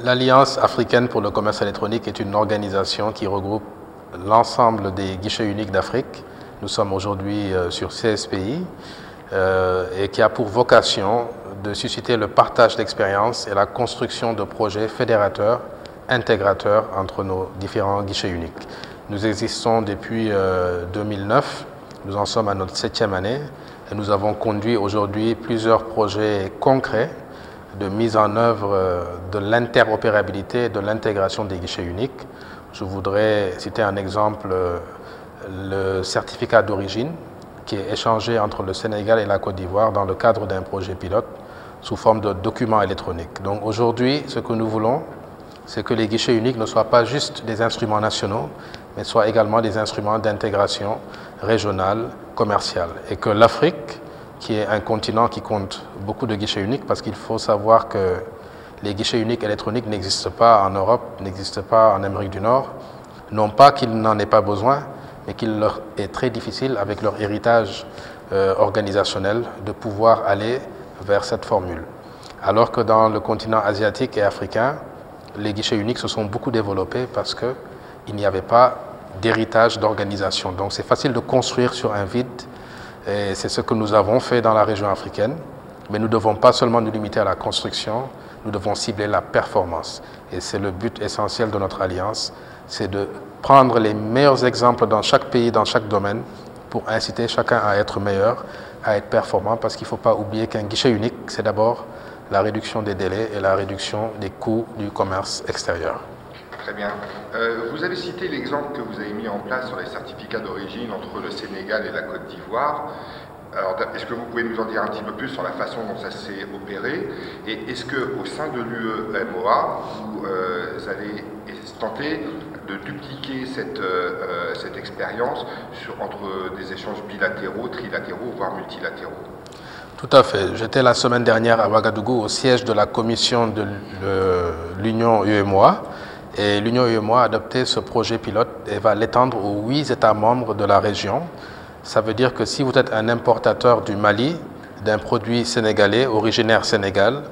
L'Alliance africaine pour le commerce électronique est une organisation qui regroupe l'ensemble des guichets uniques d'Afrique. Nous sommes aujourd'hui sur 16 pays et qui a pour vocation de susciter le partage d'expériences et la construction de projets fédérateurs, intégrateurs entre nos différents guichets uniques. Nous existons depuis 2009, nous en sommes à notre 7e année et nous avons conduit aujourd'hui plusieurs projets concrets de mise en œuvre de l'interopérabilité et de l'intégration des guichets uniques. Je voudrais citer un exemple, le certificat d'origine qui est échangé entre le Sénégal et la Côte d'Ivoire dans le cadre d'un projet pilote sous forme de documents électroniques. Donc aujourd'hui, ce que nous voulons, c'est que les guichets uniques ne soient pas juste des instruments nationaux, mais soient également des instruments d'intégration régionale, commerciale. Et que l'Afrique, qui est un continent qui compte beaucoup de guichets uniques, parce qu'il faut savoir que les guichets uniques électroniques n'existent pas en Europe, n'existent pas en Amérique du Nord, non pas qu'ils n'en aient pas besoin, mais qu'il leur est très difficile, avec leur héritage organisationnel, de pouvoir aller vers cette formule. Alors que dans le continent asiatique et africain, les guichets uniques se sont beaucoup développés parce qu'il n'y avait pas d'héritage d'organisation. Donc c'est facile de construire sur un vide, et c'est ce que nous avons fait dans la région africaine. Mais nous ne devons pas seulement nous limiter à la construction, nous devons cibler la performance. Et c'est le but essentiel de notre alliance, c'est de prendre les meilleurs exemples dans chaque pays, dans chaque domaine, pour inciter chacun à être meilleur, à être performant, parce qu'il ne faut pas oublier qu'un guichet unique, c'est d'abord la réduction des délais et la réduction des coûts du commerce extérieur. Très bien. Vous avez cité l'exemple que vous avez mis en place sur les certificats d'origine entre le Sénégal et la Côte d'Ivoire. Alors, est-ce que vous pouvez nous en dire un petit peu plus sur la façon dont ça s'est opéré? Et est-ce qu'au sein de l'UEMOA, vous allez tenter de dupliquer cette expérience entre des échanges bilatéraux, trilatéraux, voire multilatéraux? Tout à fait. J'étais la semaine dernière à Ouagadougou au siège de la commission de l'Union UEMOA. Et l'Union UEMOA a adopté ce projet pilote et va l'étendre aux 8 États membres de la région. Ça veut dire que si vous êtes un importateur du Mali, d'un produit sénégalais, originaire Sénégal,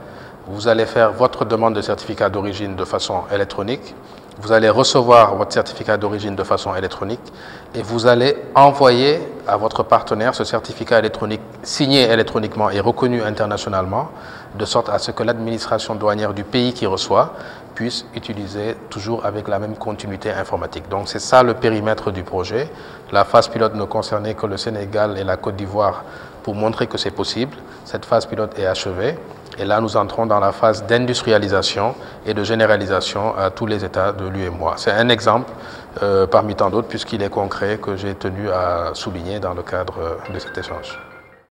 vous allez faire votre demande de certificat d'origine de façon électronique, vous allez recevoir votre certificat d'origine de façon électronique et vous allez envoyer à votre partenaire ce certificat électronique signé électroniquement et reconnu internationalement, de sorte à ce que l'administration douanière du pays qui reçoit puisse utiliser toujours avec la même continuité informatique. Donc c'est ça le périmètre du projet. La phase pilote ne concernait que le Sénégal et la Côte d'Ivoire pour montrer que c'est possible. Cette phase pilote est achevée. Et là, nous entrons dans la phase d'industrialisation et de généralisation à tous les États de l'UEMOA. C'est un exemple parmi tant d'autres, puisqu'il est concret, que j'ai tenu à souligner dans le cadre de cet échange.